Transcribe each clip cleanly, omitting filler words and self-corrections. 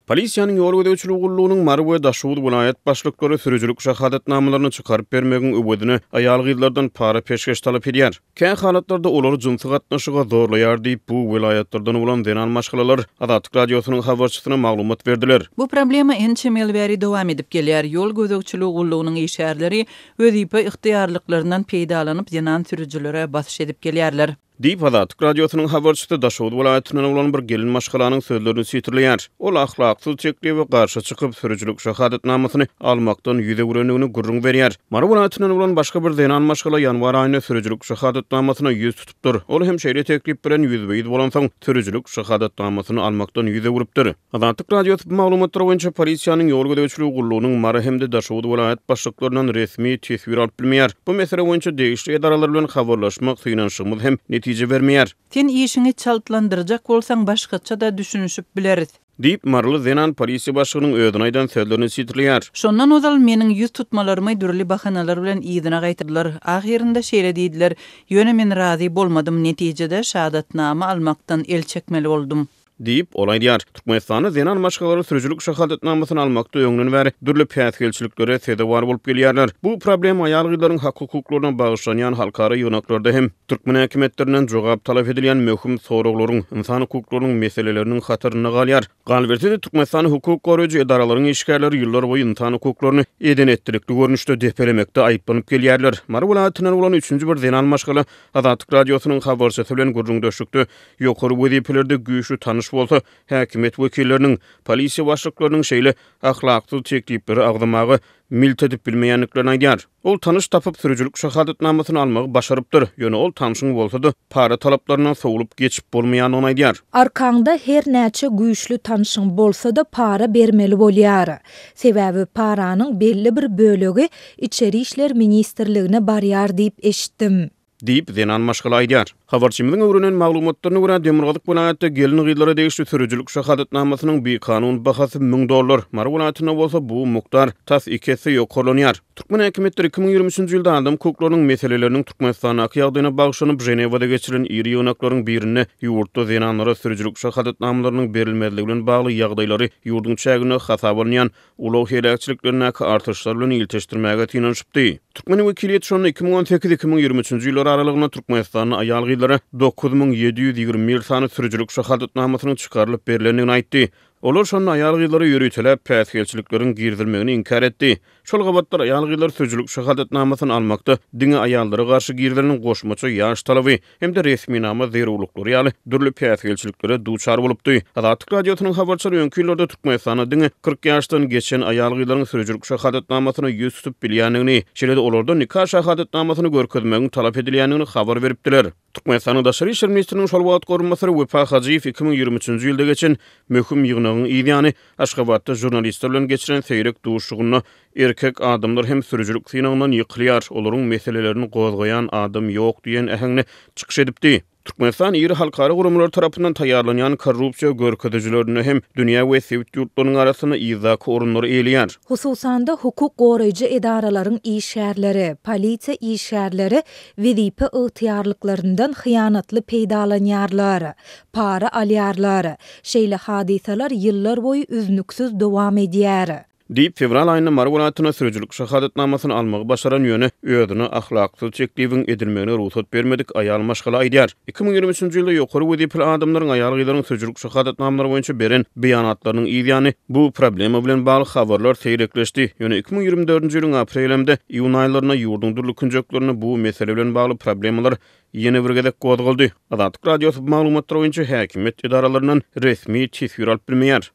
Polisiýanyň ýol gödäwçilik gullugynyň Marwe Daşuwud vilayet başlyklary sürüjülük şahadatnamalaryny çykaryp bermegiň öwedine aýal gyzlardan para peşkeş talap edýär. Kän halatlarda olary jynsy gatnaşyga zorlaýar diýip bu vilayetlerden bolan denan maşgalalar Azatlyk radiosynyň habarçysyna maglumat berdiler. Bu problema ençe melbäri dowam edip gelýär. Ýol gödäwçilik gullugynyň işgärleri wözipe ihtiýarlyklaryndan peýdalanyp denan sürüjülere basyş edip gelýärler. Diýip Azatlyk radiosynyň habarçysy Daşuwud vilayetinden bolan bir gelin maşgalanyň sözlerini sitirleýär. Ol ahlaksyz çekliwe garşy çykyp sürüjülük şahadatnamasyny almakdan ýüze gürenligini gurrun berýär. Marwe vilayetinden bolan başga bir denan maşgala ýanwar aýyna sürüjülük şahadatnamasyna ýüz tutupdyr. Ol hem şeýle teklip bilen ýüzbeýid bolan soň sürüjülük şahadatnamasyny almakdan ýüze gurupdyr. Azatlyk radiosyny maglumatlary boýunça polisiýanyň ýol gödäwçilik gullugynyň Marwe hemde Daşuwud vilayet başlyklarynyň resmi tesbir alyp bilmeýär. Bu mesele boýunça degişli edaralar bilen habarlaşmak synaşymyz hem netije bermeýär. Sen işiňi çaltlandyrjak bolsaň başgaça da düşünüşip bileriz. Diýip Marly Zenan polisiýa başlygynyň öýdüne aýdan sözlerini sitirleýär. Şondan ozal meniň ýüz tutmalarymy dürli bahanalar bilen ýygyna gaýtyrdylar. Ahirinde şeýle diýdiler: "Ýöne men razy bolmadym, netijede şahadatnama almakdan el çekmeli boldum." Diýip olay diýär. Türkmenistanyň Zenan maşgalary sürüjülük şahadatnamasyny almakda öňünden bäri dürli päsgelçiliklere sebäp bolup gelýärler. Bu problem aýal gyzlaryň hak hukuklaryna baglanýan halkara ýöneklarda hem türkmen häkimetlerinden jogap talap edilýän möhüm soraklaryň, insan hukuklarynyň meseleleriniň hatyryna galýar. Galbertde Türkmenistanyň hukuk goraýjy edaralaryň işgärleri ýyllar boýy insan hukuklaryny eden etdirikli görnüşde depelemekde aýyplanyp gelýärler. Marwe vilayetinden bolan 3-nji bir Zenan maşgala Azatlyk radiosynyň habarçysy bilen gurrun döşükdi. Ýokary wezipelerde güýçlü tanış bolsa, häkimet wekilleriniň, polisiýa başlyklarynyň şeýle ahlaksyz çekliplери agdamagy milt edip bilmeýänliklerini aýdýar. Ol tanış tapyp sürüjülük şahadatnamasyny almagy başarypdyr. Ýöne ol tanışyň bolsa-da para talaplaryndan sowulup geçip bolmaýanyny aýdýar. Arkaňda her näçe güýçlü tanışyň bolsa-da para bermeli bolýar. Sebäbi paranyň belli bir bölegi içeri işler ministrligine barýar diýip eşitdim. Diýip Zenan maşgala aýdýar. Habarçymyzyň öwrünen maglumatlaryna görä Demirgazyk vilayetinde gelin gyzlara degişli sürüjülük şahadatnamasynyň bir kanun bahasy $1000. Marwe vilayetinde bolsa bu mukdar tas ikesi ýokarlanýar. Türkmen häkimetleri 2023-nji ýylda adam hukuklarynyň meseleleriniň Türkmenistanyň ýagdaýyna baglanıp Jenewada geçirilen iri ýöneklaryň birine ýurtda zenanlara sürüjülük şahadatnamalarynyň berilmezligi bilen bagly ýagdaýlary ýurdun çägine hasablanyň ulaw helakçyliklerine artyşlar bilen ilteşdirmäge tynanyşypdy. Türkmen wekiliýeti şonu 2018-2023-nji ýyllar aralygynda Türkmenistanyň aýal gyzlara 9720 sany sürüjülük şahadatnamasynyň çykarylyp berilendigini aýtdy. Olar şonu aýal gyzlara ýörüýtelep päsgelçiliklerin girdirmegini inkar etdi. Şol gabatlar aýal gyzlar sürüjülük şahadatnamasyny almakda diňe aýallara garşy girdirilen goşmaça ýaş talaby hem de resmi nama zerurlyklary ýaly dürli päsgelçiliklere duçar bolupdy. Azatlyk radiosynyň habarçylary öňki ýyllarda Türkmenistana diňe 40 ýaşdan geçen aýal gyzlaryň sürüjülük şahadatnamasyny ýüz tutup bilýändigini, şeýle-de olarda nikah şahadatnamasyny görkezmegiň talap edilýändigini habar beripdiler. Türkmenistanyň Daşary işler ministriniň şol wagt gorunmasary Wefa Hajiýew 2023-nji ýylda geçen möhüm ýygynyň ýygyny Aşgabatda jurnalistler bilen geçiren seýrek duşugyna erkek adamlar hem sürüjülük synagynyň ýykylýar, olaryň meselelerini gozgaýan adam ýok diýen ähňni çykyş edipdi. Türkmenistan iri halkara gurumlar tarapyndan taýýarlanýan korrupsiýa görkezjilerini hem dünýä we sewit ýurtlarynyň arasyna ýyzak orunlary eýleýär. Hususanda hukuk goraýjy edaralaryň işgärleri, polisiýa işgärleri wezipe ýytyarlyklaryndan hyýanatly peýdalanýarlar, para alýarlar. Şeýle hadisalar ýyllar boýy üznüksiz dowam edýär. Diýip fevral aýynda Marwe vilayetyna sürüjülük şahadatnamasyny almagy başaran ýöne öýdüne ahlaksyz çekliwiň edilmegine ruhsat bermedik aýal maşgala aýdýar. 2023-nji ýylda ýokary wezipeli adamlaryň aýal gyzlaryň sürüjülük şahadatnamalary boýunça beren beýanatlarynyň ýygyny bu problema bilen bagly habarlar seýrekleşdi. Ýöne 2024-nji ýylyň aprelinde iýun aýlaryna ýurdun durly künjeklerini bu mesele bilen bagly problemalar ýene bir gezek gozgoldy. Azatlyk radiosy maglumatlary boýunça häkimet edaralarynyň resmi tesbir alyp bilmeýär.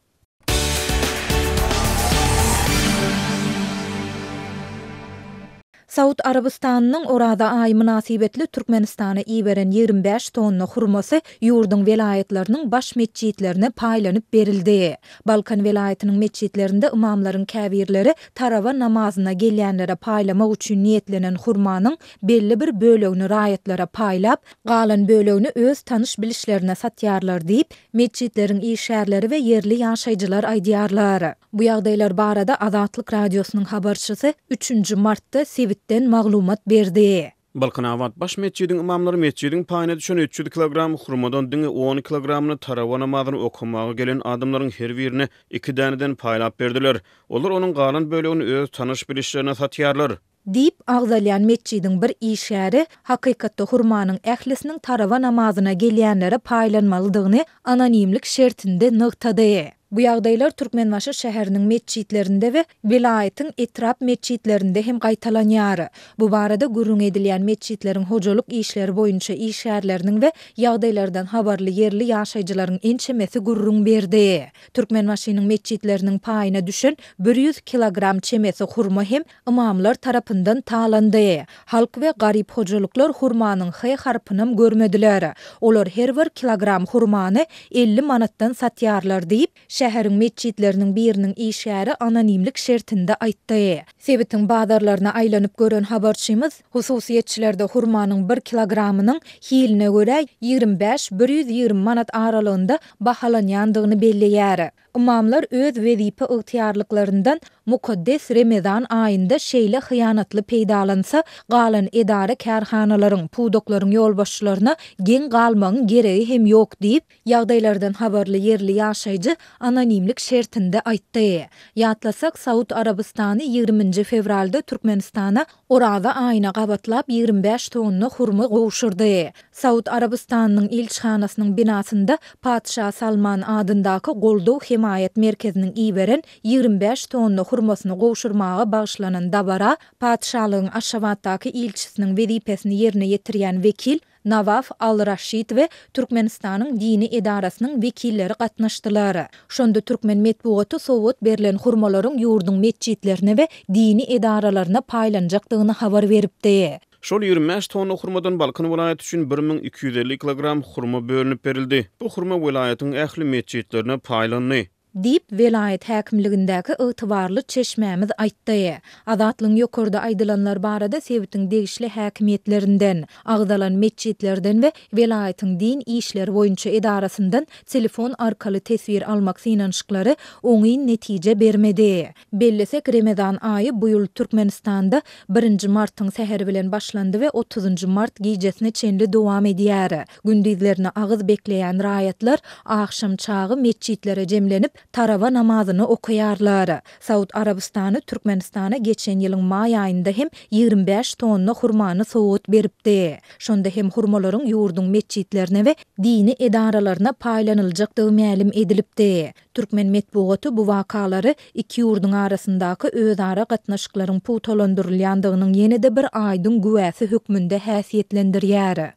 Saud Arabistanynyň orada aý münasibetli Türkmenistana iberen 25 tonna hurmasy ýurdun velayetleriniň baş meçitlerine paýlanyp berildi. Balkan welaýatynyň meçitlerinde imamlaryň käbirleri taraba namazyna gelýänlere paýlamak üçin niýetlenen hurmanyň belli bir bölegini raýatlara paýlap, galan bölegini öz tanış bilişlerine satýarlar diýip meçitleriň işgärleri we yerli ýaşaýjylar aýdýarlar. Bu ýagdaýlar barada Azatlyk radiosynyň habarçysy 3-nji martda Sewitden maglumat berdi. Balkanavat baş mescidin imamlary mescidin paýyna düşen 300 kilogram hurmadan diňe 10 kilogramyny tarawa namazyny okumaga gelen adamlaryň her birine 2 daneden paýlap berdiler. Olar onuň galan bölegini öz tanyş bilişlerine satýarlar. Dip Agzalyan mescidin bir işäri hakykatda hurmanyň ählisiniň tarawa namazyna gelýänlere paýlanmalydygyny anonimlik şertinde nykdady. Bu ýagdaýlar Türkmenbaşy şäheriniň mescidlerinde we vilayatyň etrap mescidlerinde hem gaýtalanýar. Bu barada gürrüň edilýän mescidleriň hojaluk işleri boýunça işärleriniň we ýagdaýlardan habarly yerli ýaşaýjylaryň ençemesi gürrüň berdi. Türkmenbaşynyň mescidleriniň paýyna düşen 100 kilogram çemesi hurma hem imamlar tarapyndan talandy. Halk we garyp hojaluklar hurmanyň hy harpynam görmediler. Olar her bir kilogram hurmany 50 manatdan satýarlar diýip şäheriň mescidleriniň biriniň işäri anonimlik şertinde aýtdy. Sebitin bazarlaryna aýlanyp gören habarçymyz, hususiýetçilerde hurmanyň 1 kilogramynyň hiline görä 25-120 manat aralygynda bahalanýandygyny belleýär. Imamlar öz wezipe ygtyarlyklaryndan mukaddes Ramazan aýynda şeýle hyýanatly peýdalansa, galan edara kärhanalaryň, pudoklaryň ýolbaşçylaryna geň galmagyň geregi hem ýok diýip, ýagdaýlardan habarly yerli ýaşaýjy anonimlik şertinde aýtdy. Ýatlasak, Saud Arabistany 20 fevralda Türkmenistana orada aýyna gabatlap 25 tonna hurma gowşurdy. Saud Arabistanynyň elçihanasynyň binasynda Padşah Salman adyndaky goldaw himayet merkeziniň iýberen 25 tonna hurmasyny gowşurmaga bagyşlanan dabara padşalygyň Aşgabatdaky elçisiniň wezipesini ýerine ýetirýän vekil Nawaf Al-Rashid we Türkmenistanyň dini edarasynyň wekilleri gatnaşdylar. Şonda Türkmen medeniýeti sowat berilen hurmalaryň ýurduň mescidlerine we dini edaralaryna paýlanjakdygyny habar beripdi. Şol 25 tonna hurmadan Balkan vilayaty üçin 1250 kilogram hurma bölünip berildi. Bu hurma vilayatyň ähli mescidlerine paýlandy. Dip velayet häkimligindäki ygtybarly çeşmämiz aýtdy. Azatlyň ýokurda aýdylanlar barada sebitiň degişli häkimiýetlerinden, Agzalan mescidlerden we velayatyň din işleri boýunça edarasyndan telefon arkaly tesbir almak synanşyklary oňy netije bermedi. Bellesek Ramazan aýy bu ýyl Türkmenistanda 1 martyň säheri bilen başlandy we 30 mart gijesine çenli dowam edýär. Gündüzlerini agyz bekleýän raýatlar akşam çağı mescidlere jemlenip tarawa namazyny okuýarlar. Saud Arabistany Türkmenistana geçen ýylyň maý aýynda hem 25 tonna hurmany sowat beripdi. Şonda hem hurmalaryň ýurduň mescidlerine we dini edaralaryna paýlanyljakdygy ma'lum edilipdi. Türkmen medeniýeti bu wakalary iki ýurduň arasyndaky özara gatnaşyklaryň putolandyrylýandygynyň ýene-de bir aýdyň güwäsi hökmünde häsiýetlendirýär.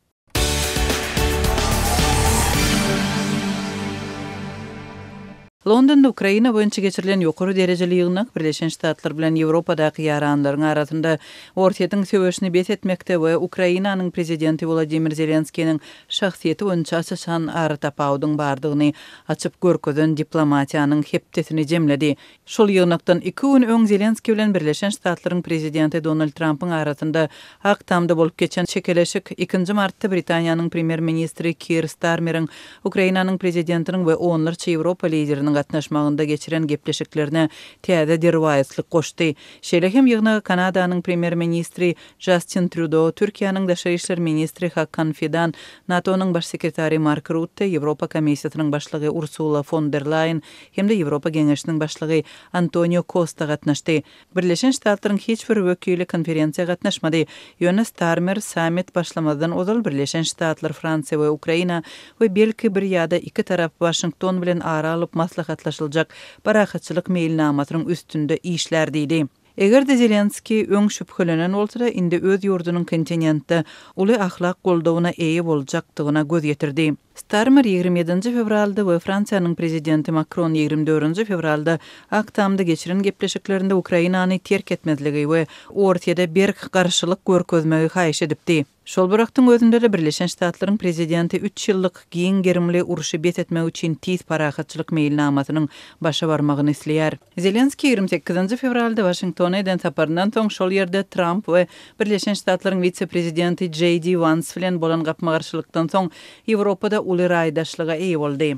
Londonda Ukraina boýunça geçirilen ýokary derejeli ýygnak Birleşen Ştatlar bilen Ýewropadaky ýaranlaryň arasynda ortaýatyň söwüşini besetmekde we Ukrainanyň prezidenti Volodymyr Zelenskiýiň şahsiýeti boýunça açyşan ary tapawdyň bardygyny açyp görkezden diplomatiýanyň hepdetini jemledi. Şol ýygnakdan 2 gün öň Zelenskiý bilen Birleşen Ştatlaryň prezidenti Donald Trumpyň arasynda Aktamda bolup geçen çekeleşik 2 martda Britaniýanyň premier ministri Keir Starmer'iň Ukrainanyň prezidentiniň we onlarça Ýewropa lideriniň gatnaşmagynda geçiren gepleşiklerine täze derwaýatlyk goşdy. Şeýle hem ýygnaga Kanadanyň premier ministri Justin Trudeau, Türkiýanyň daşary işler ministri Hakan Fidan, NATO'nyň baş sekretary Mark Rutte, Ýewropa Komissiýasynyň başlygy Ursula von der Leyen hem-de Ýewropa Geňeşiniň başlygy Antonio Costa gatnaşdy. Birleşen Ştatlaryň hiç bir wekili konferensiýa gatnaşmady. Ýöne Starmer summit başlamadan ozal Birleşen Ştatlar, Fransiýa we Ukraina we belki bir ýa-da iki tarap Washington bilen ara alyp maslahatlaşyljak barahatçylyk meýilnamasynyň üstünde işler diýdi. Eger-de Zelenskiy öň şüphelenen bolsa, indi öz ýurdunyň kontinentde uly ahlak goldawyna eýe boljakdygyna göz ýetirdi. Starmer 27 fevralda we Fransiýanyň prezidenti Macron 24 fevralda Aktamda geçiren gepleşiklerinde Ukrainany terk etmezligi we ortaýada berk garşylyk görkezmegi haýyş edipdi. Şol bıraktyň özünde de Birleşen Ştatlaryň prezidenti 3 ýyllyk giň gerimli uruşy betetmek üçin tiz parahatçylyk meýilnamasynyň başa barmagyny isleýär. Zelenskiy 28 fevralda Washingtona eden saparyndan soň şol ýerde Trump we Birleşen Ştatlaryň vice-prezidenti J.D. Vance bilen bolan gapma garşylykdan soň Ýewropada uly raýdaşlyga eý boldy.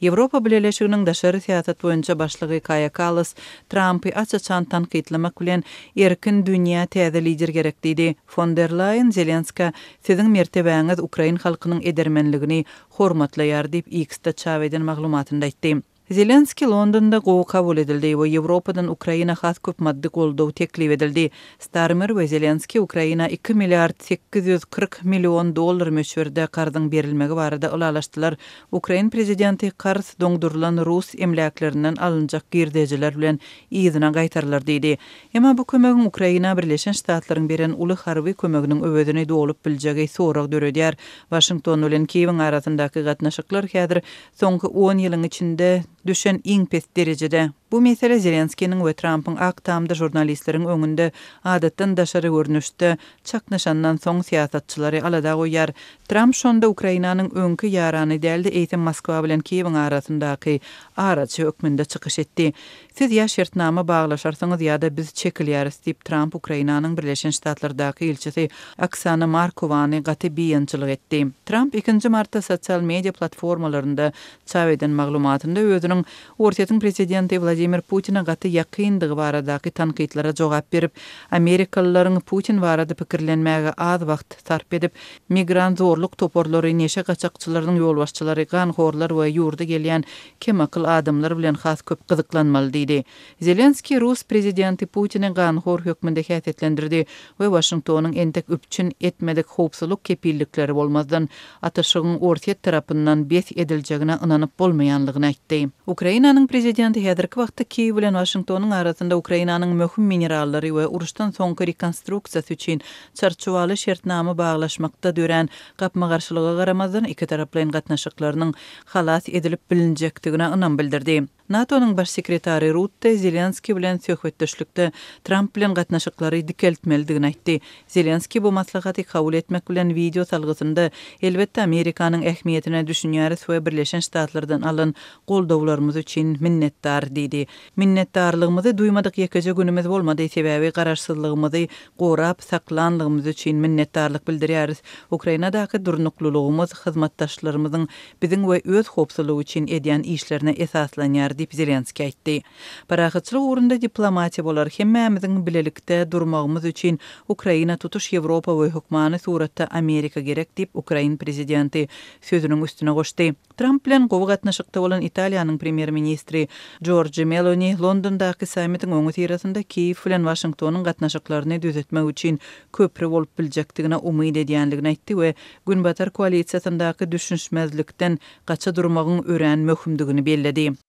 Ýewropa Birleşiginiň daşary siýasat boýunça başlygy Kaja Kallas Trumpy açaçan tanqidlemek bilen erkin dünýä täze lider gerek diýdi. Von der Leyen Zelenska siziň mertebeňiz Ukraina halkynyň edermenligini hormatlaýar diýip X-de çap eden maglumatynda aýtdy. Zelenski Londonda gowy kabul edildi we Ýewropadan Ukraina has köp maddi goldaw teklip edildi. Starmer we Zelenski Ukraina 2 milliard 840 milyon dollar möçberde gardyň berilmegi barada ulalaşdylar. Ukraina prezidenti qarz doňdurulan Rus emläklerinden alınjak girdejiler bilen ýyzyna gaýtarlar diýdi. Emma bu kömegiň Ukraina Birleşen Ştatlaryň beren uly harby kömeginiň öwedini dolup biljegi sorak döredýär. Washington bilen Kiýew arasyndaky gatnaşyklar häzir soňky 10 ýylyň içinde düşen iň pes derejede. Bu mesele Zelenskiň we Trumpyň aktamda jurnalistleriň öňünde adatdan daşary görnüşde çaknaşandan soň siýasatçylary alada goýar. Trump şonda Ukrainanyň öňkü ýarany däldi eýtem Moskwa bilen Kiýew arasyndaky araçy hökmünde çykyş etdi. Siz ýa şertnama baglaşarsaňyz ýa-da biz çekilýäris diýip Trump Ukrainanyň Birleşen Ştatlardaky elçisi Oksana Markovany gaty beýançylyk etdi. Trump 2 martda sosial media platformalarynda çap eden maglumatynda özüniň Ortiýatyň prezidenti Vladimir Putin'a gaty ýakyndygy baradaky tanqidlara jogap berip, Amerikalılaryň Putin barada pikirlenmäge az wagt sarp edip, migrant zorluk toporlary, neşe gaçakçylaryň ýolbaşçylary, ganhorlar we ýurda gelýän kemakıl adamlar bilen has köp gyzyklanmaly diýdi. Zelenski Rus prezidenti Putin'i ganhor hökmünde häsiýetlendirdi we Washingtonyň entek üpçün etmedik howpsuzlyk kepillikleri bolmazdan ataşygyň Ortiýat tarapyndan bes ediljegine inanyp bolmaýanlygyny aýtdy. Ukrainanyň prezidenti häzirki wagtda Kiýew bilen Washingtonyň arasynda Ukrainanyň möhüm minerallary we uruşdan soňky rekonstruksiýasy üçin çarçowaly şertnama baglaşmakda dören gapma garşylyga garamazdan iki tarap bilen gatnaşyklarynyň halas edilip bilinjekdigine ynam bildirdi. NATO'nun baş sekretary Rutte Zelenski bilen söhbetdeşlikde Trump bilen gatnaşyklary dikeltmelidigini aýtdy. Zelenski bu maslahaty kabul etmek bilen video salgysynda elbetde Amerikanyň ähmiýetine düşünýäris we Birleşen Ştatlardan alan goldawlarymyz üçin minnetdar diýdi. Minnetdarlygymyzy duýmadyk ýekeje günümiz bolmady sebäbi garaşsyzlygymyzy gorap saklanlygymyz üçin minnetdarlyk bildirýäris. Ukrainadaky durnuklulygymyz hyzmatdaşlarymyzyň biziň we öz howpsuzlygy üçin edýän işlerine esaslanýar diýip Zelenski aýtdy. Parahatçylyk urunda diplomatiýa bolar, hemmämiziň bilelikde durmagymyz üçin Ukraina tutuş Ýewropa we hukmany suratda Amerika gerek diýip Ukraina prezidenti sözüniň üstüne goşdy. Trump bilen gowy gatnaşykda bolan Italiýanyň premier ministri Giorgia Meloni Londondaky sammitiň öňü tirasynda Kiýew bilen Washingtonyň gatnaşyklaryny düzeltmek üçin köprü bolup biljekdigine umyt edýänligini aýtdy we Günbatar koalisiýasyndaky düşünşmezlikden gaça durmagyň ören möhümdigini belledi.